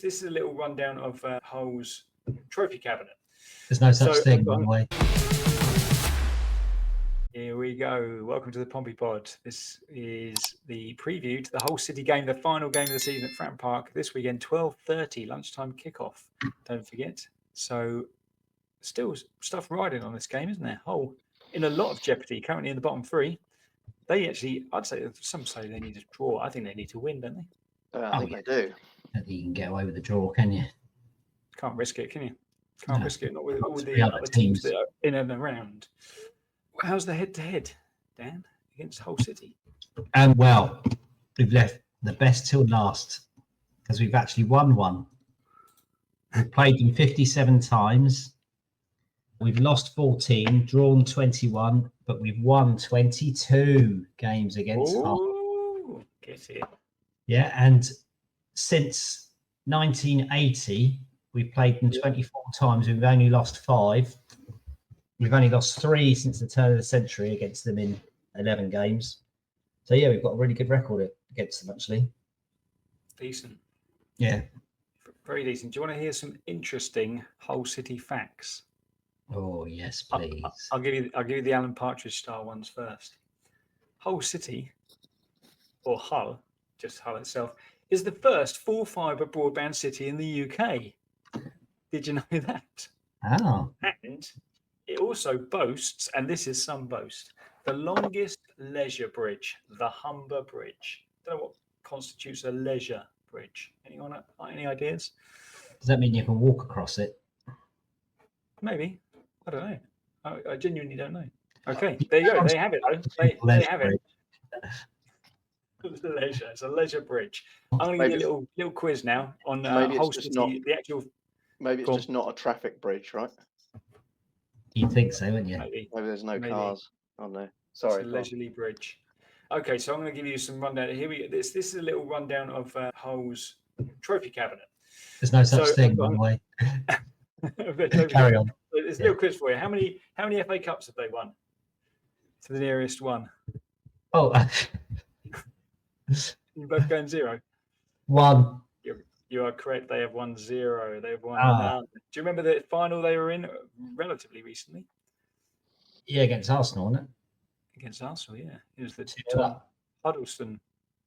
This is a little rundown of Hull's trophy cabinet. There's no such thing, by the way. Here we go. Welcome to the Pompey Pod. This is the preview to the Hull City game, the final game of the season at Fratton Park this weekend, 12:30 lunchtime kickoff. Don't forget. So, still stuff riding on this game, isn't there? Hull in a lot of jeopardy, currently in the bottom three. They actually, I'd say, some say they need to draw. I think they need to win, don't they? I think they do. I don't think you can get away with the draw, can you? Can't risk it, can you? Can't risk it. Not with all the other other teams that are in and around. How's the head-to-head, Dan, against Hull City? Well, we've left the best till last because we've actually won one. We've played them 57 times. We've lost 14, drawn 21, but we've won 22 games against Hull. Get it. Yeah, and since 1980, we've played them 24 times. We've only lost 5. We've only lost 3 since the turn of the century against them in 11 games. So, yeah, we've got a really good record against them, actually. Decent. Yeah. Very decent. Do you want to hear some interesting Hull City facts? Oh, yes, please. I'll give you the Alan Partridge style ones first. Hull City, or Hull, just Hull itself, is the first full-fibre broadband city in the UK. Did you know that? Oh. And it also boasts, and this is some boast, the longest leisure bridge, the Humber Bridge. Don't know what constitutes a leisure bridge. Anyone? Any ideas? Does that mean you can walk across it? Maybe. I don't know. I genuinely don't know. Okay, there you go. They have it, though. They have it. Leisure. It's a leisure bridge. I'm going to give you a little quiz now on Hull City. The actual. Maybe it's just not a traffic bridge, right? You'd think so, wouldn't you? Maybe there's no cars on there. Sorry. It's a leisurely bridge. Okay, so I'm going to give you some rundown. Here we go. This is a little rundown of Hull's trophy cabinet. There's no such thing, by the way. Carry on. There's a little quiz for you. How many FA Cups have they won? To the nearest one. Oh. You're both going 0. 1. You are correct. They have won 0. They have won none. Do you remember the final they were in relatively recently? Yeah, against Arsenal, wasn't it? Against Arsenal, yeah. It was the Huddleston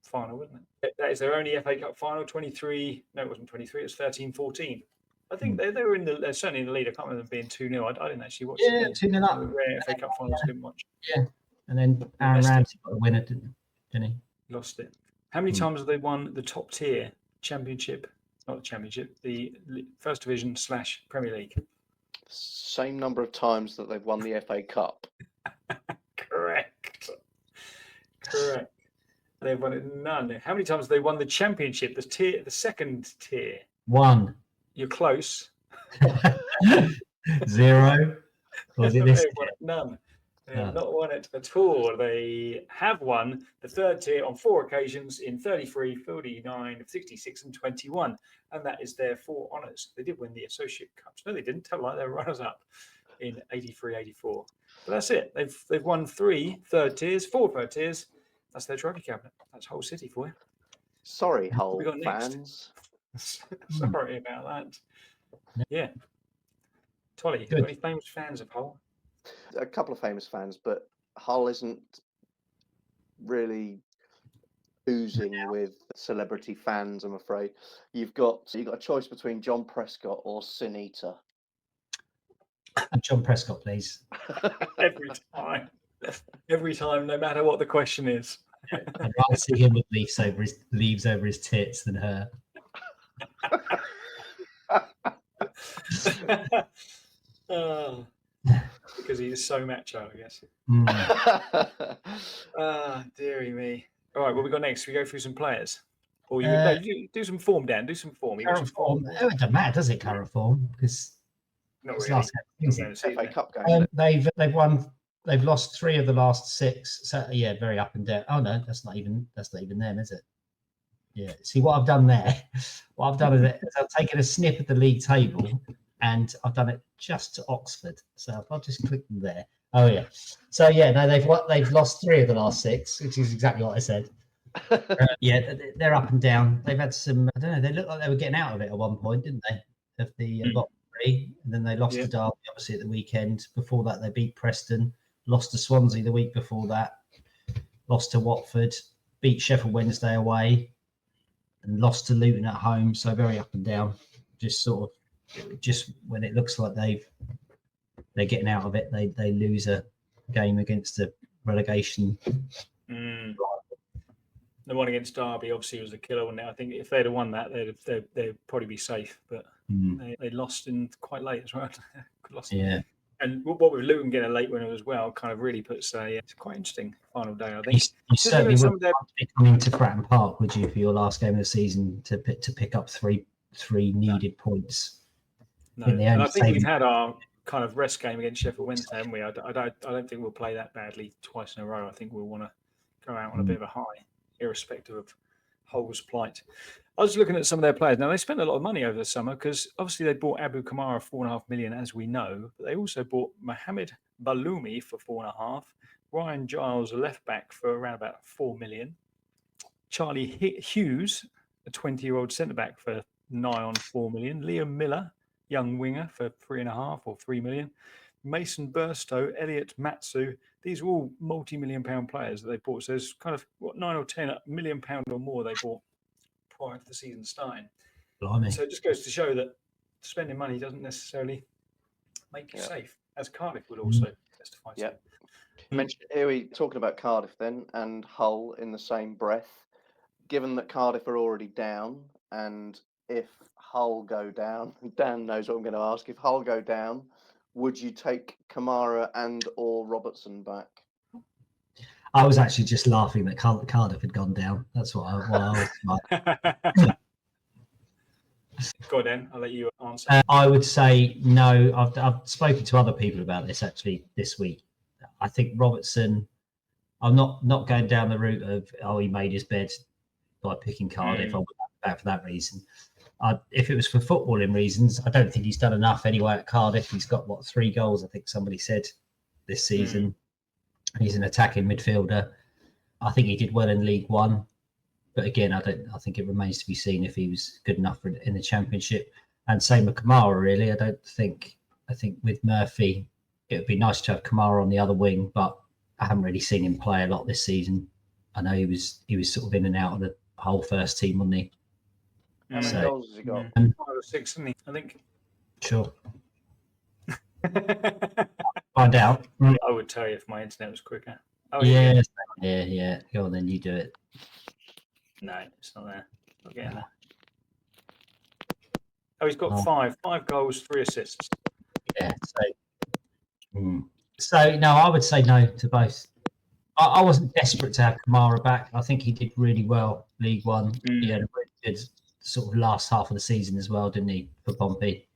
final, wasn't it? That is their only FA Cup final. 23. No, it wasn't 23. It was 13-14. I think they were they're certainly in the lead. I can't remember them being 2-0. I didn't actually watch it. Yeah, 2-0 up. Rare FA Cup finals didn't watch. Yeah. And then Aaron Ramsey got the winner, didn't he? Lost it. How many times have they won the top tier championship? Not the championship, the first division / Premier League. Same number of times that they've won the FA Cup. Correct. They've won it none. How many times have they won the championship, the second tier? 1. You're close. 0. Or was it this? None. They have not won it at all. They have won the third tier on 4 occasions in 33, 49, 66 and 21. And that is their 4 honours. They did win the Associate Cups. No, they didn't. Tell like they were runners-up in 83, 84. But that's it. They've won 3 third tiers, 4 third tiers. That's their trophy cabinet. That's Hull City for you. Sorry, Hull fans. Sorry about that. Yeah. Tolly, got any famous fans of Hull? A couple of famous fans, but Hull isn't really oozing with celebrity fans, I'm afraid. You've got a choice between John Prescott or Sin Eater. John Prescott, please. Every time, no matter what the question is. I'd rather see him with leaves over his tits than her. Oh, because he is so macho, I guess. Dearie me. All right, what we got next? We go through some players. Or you do some form, Dan. Do some form. Current form. Oh, it doesn't matter, does it? Current form, because not really. FA Cup game. They've won. They've lost 3 of the last 6. So yeah, very up and down. Oh no, that's not even them, is it? Yeah. See what I've done there? What I've done is I've taken a snip of the league table and I've done it just to Oxford. So if I'll just click them there. Oh yeah. So yeah, no, they've lost 3 of the last 6, which is exactly what I said. Yeah, they're up and down. They've had some. I don't know. They looked like they were getting out of it at one point, didn't they? Of the bottom three, and then they lost to Derby obviously at the weekend. Before that, they beat Preston, lost to Swansea the week before that, lost to Watford, beat Sheffield Wednesday away, and lost to Luton at home. So very up and down. Just when it looks like they're getting out of it, they lose a game against a relegation. The one against Derby obviously was a killer, and I think if they'd have won that, they'd probably be safe. But they lost in quite late as well. And what with Luton getting a late winner as well, kind of really puts it's quite interesting final day. I think you certainly would be coming to Fratton Park, would you, for your last game of the season to pick up three needed points? No, and I think we've had our kind of rest game against Sheffield Wednesday, haven't we? I don't think we'll play that badly twice in a row. I think we'll want to go out on a bit of a high, irrespective of Hull's plight. I was looking at some of their players. Now, they spent a lot of money over the summer because obviously they bought Abu Kamara $4.5 million, as we know. But they also bought Mohamed Baloumi for $4.5 million, Ryan Giles, a left back, for around about $4 million, Charlie Hughes, a 20-year-old centre back, for nigh on $4 million, Liam Miller, young winger, for $3.5 million or $3 million, Mason Burstow, Elliot Matsu. These are all multi-million-pound players that they bought. So there's kind of 9 or 10 million pound or more they bought prior to the season starting. Blimey. So it just goes to show that spending money doesn't necessarily make you safe, as Cardiff would also testify to. Yeah. Here we talking about Cardiff then and Hull in the same breath. Given that Cardiff are already down, and if Hull go down, Dan knows what I'm going to ask. If Hull go down, would you take Kamara and or Robertson back? I was actually just laughing that Cardiff had gone down. That's what I was like. Go on, then. I'll let you answer. I would say no. I've spoken to other people about this actually this week. I think Robertson. I'm not going down the route of he made his bed by picking Cardiff. I would back for that reason. If it was for footballing reasons, I don't think he's done enough anyway at Cardiff. He's got 3 goals, I think somebody said, this season. He's an attacking midfielder. I think he did well in League One, but again, I think it remains to be seen if he was good enough in the Championship. And same with Kamara, really. I think with Murphy, it would be nice to have Kamara on the other wing, but I haven't really seen him play a lot this season. I know he was sort of in and out of the whole first team, wasn't he? How many goals has he got? 5 or 6, isn't he? I think. Sure. Find out. I would tell you if my internet was quicker. Oh, yeah. Go on, then you do it. No, it's not there. Not getting there. Oh, he's got 5 goals, 3 assists. Yeah. So no, I would say no to both. I wasn't desperate to have Kamara back. I think he did really well League One. He had a really good sort of last half of the season as well, didn't he, for Pompey?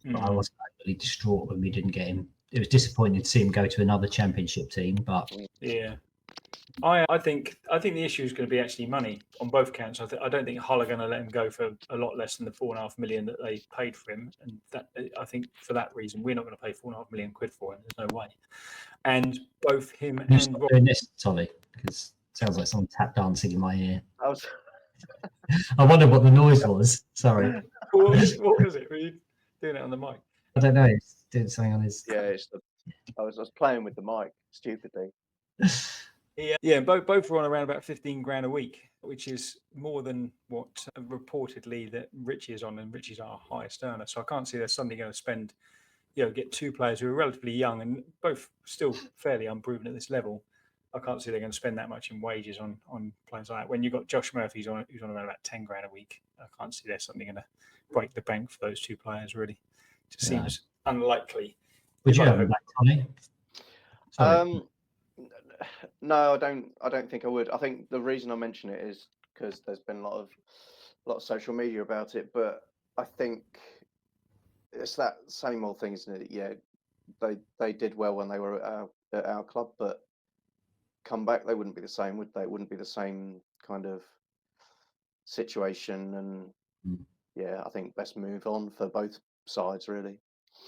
But I wasn't really distraught when we didn't get him. It was disappointing to see him go to another Championship team, but yeah, I think the issue is going to be actually money on both counts. I don't think Hull are going to let him go for a lot less than the £4.5 million that they paid for him, and that I think for that reason we're not going to pay £4.5 million for him. There's no way. And both him and Rob doing this, Tommy, because it sounds like someone tap dancing in my ear. I wonder what the noise was. Sorry. What was it? Were you doing it on the mic? I don't know. He's doing something on his. Yeah, I was playing with the mic stupidly. Yeah, both were on around about 15 grand a week, which is more than what reportedly that Richie is on, and Richie's our highest earner. So I can't see there's somebody going to spend, get 2 players who are relatively young and both still fairly unproven at this level. I can't see they're going to spend that much in wages on players like that. When you've got Josh Murphy who's on around about 10 grand a week, I can't see there's something going to break the bank for those 2 players, really. It just seems unlikely. Would you have him back, Tommy? No, I don't think I would. I think the reason I mention it is because there's been a lot of social media about it, but I think it's that same old thing, isn't it? Yeah, they did well when they were at our club, but come back, they wouldn't be the same, would they? It wouldn't be the same kind of situation, and yeah, I think best move on for both sides, really.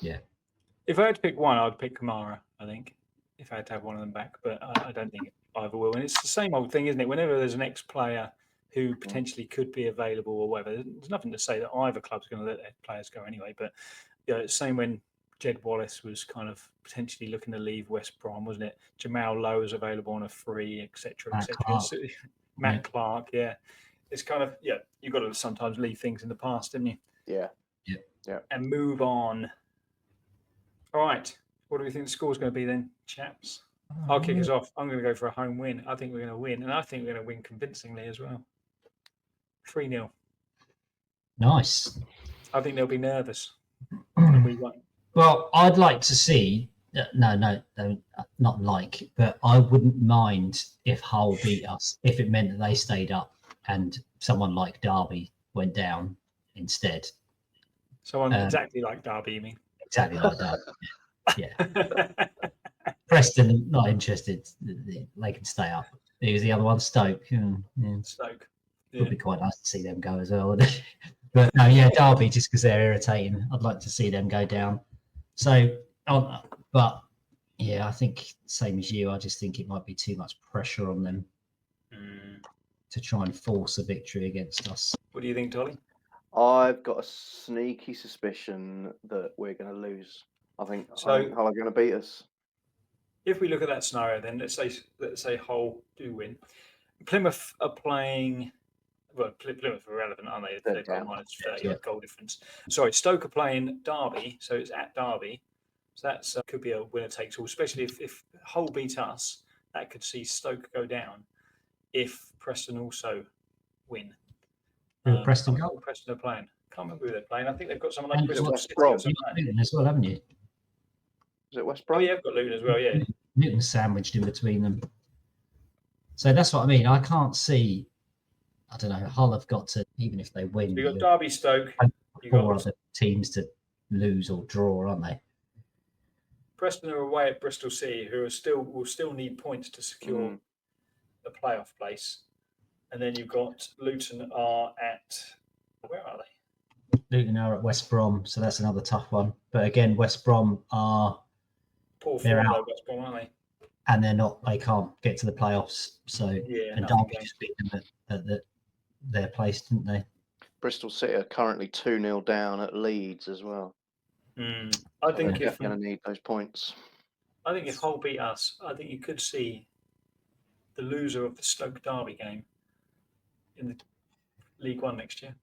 Yeah. If I had to pick one, I'd pick Kamara, I think, if I had to have one of them back. But I don't think either will. And it's the same old thing, isn't it? Whenever there's an ex-player who potentially could be available or whatever, there's nothing to say that either club's going to let their players go anyway. But it's the same when Jed Wallace was kind of potentially looking to leave West Brom, wasn't it? Jamal Lowe was available on a free, etc., etc. Matt Clark, yeah. It's kind of, you've got to sometimes leave things in the past, haven't you? Yeah. And move on. All right. What do we think the score's going to be then, chaps? I'll kick us off. I'm going to go for a home win. I think we're going to win, and I think we're going to win convincingly as well. 3-0. Nice. I think they'll be nervous, and we won't. Well, I'd like to see. No, not like, but I wouldn't mind if Hull beat us if it meant that they stayed up and someone like Derby went down instead. Someone exactly like Derby, you mean? Exactly like Derby. Yeah. Preston not interested. They can stay up. Who's the other one? Stoke. Yeah. Stoke. Would be quite nice to see them go as well, wouldn't it? But no, Derby, just because they're irritating. I'd like to see them go down. So, but I think same as you. I just think it might be too much pressure on them to try and force a victory against us. What do you think, Dolly? I've got a sneaky suspicion that we're going to lose. I think Hull are going to beat us. If we look at that scenario, then let's say Hull do win. Plymouth are playing. Well, Plymouth are relevant, aren't they? They've got -30 goal difference. Sorry, Stoke are playing Derby, so it's at Derby. So that could be a winner takes all, especially if Hull beat us. That could see Stoke go down. If Preston also win. Preston go? Preston are playing. Can't remember who they're playing. I think they've got someone like Bristol City or something. Luton as well, haven't you? Is it West Brom? Oh, yeah, I've got Luton as well, yeah. Luton's sandwiched in between them. So that's what I mean. I can't see. I don't know. Hull have got to, even if they win. So you've got Derby, Stoke. You've got 4 other teams to lose or draw, aren't they? Preston are away at Bristol City, who will still need points to secure a playoff place. And then you've got Luton are at, where are they? Luton are at West Brom, so that's another tough one. But again, West Brom are they're out, West Brom, aren't they? And they can't get to the playoffs. So and Derby just beat them at their place, didn't they? Bristol City are currently 2-0 down at Leeds as well. I think they're going to need those points. I think if Hull beat us, I think you could see the loser of the Stoke Derby game in the League One next year.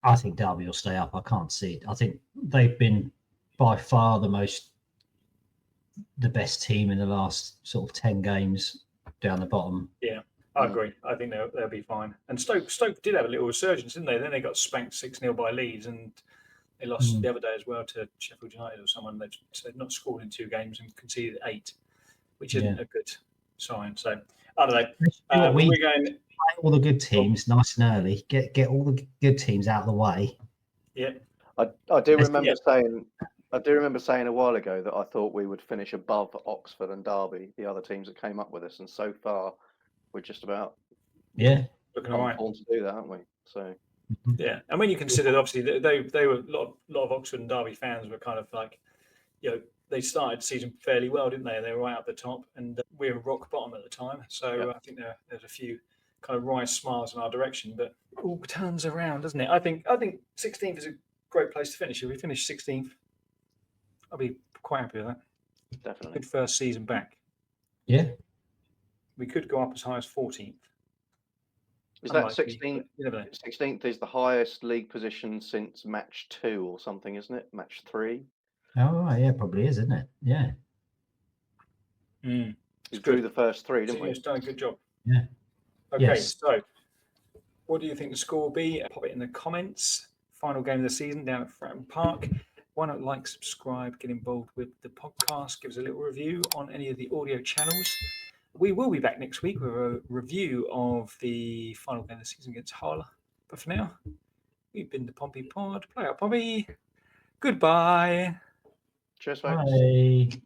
I think Derby will stay up. I can't see it. I think they've been by far the best team in the last sort of 10 games down the bottom. Yeah, I agree. I think they'll be fine. And Stoke did have a little resurgence, didn't they? Then they got spanked 6-0 by Leeds, and they lost the other day as well to Sheffield United or someone. They've not scored in 2 games and conceded 8, which isn't a good sign. So I don't know. We're going to play all the good teams nice and early. Get all the good teams out of the way. Yeah, I do remember saying. I do remember saying a while ago that I thought we would finish above Oxford and Derby, the other teams that came up with us, and so far we're just about looking all right to do that, aren't we? So and when you consider obviously they were a lot of Oxford and Derby fans were kind of like, they started the season fairly well, didn't they? They were right up the top, and we were rock bottom at the time. So I think there's a few kind of wry smiles in our direction, but it all turns around, doesn't it? I think 16th is a great place to finish. If we finish 16th. I'll be quite happy with that. Definitely. Good first season back. Yeah. We could go up as high as 14th. Is that 16th? 16th is the highest league position since match 2 or something, isn't it? Match 3. Oh, right. Yeah, probably is, isn't it? Yeah. We drew the first 3, didn't we? It's done a good job. Yeah. Okay, so what do you think the score will be? Pop it in the comments. Final game of the season down at Fratton Park. Why not like, subscribe, get involved with the podcast, give us a little review on any of the audio channels. We will be back next week with a review of the final game of the season against Hull. But for now, we've been the Pompey Pod. Play out, Pompey. Goodbye. Cheers, folks. Bye.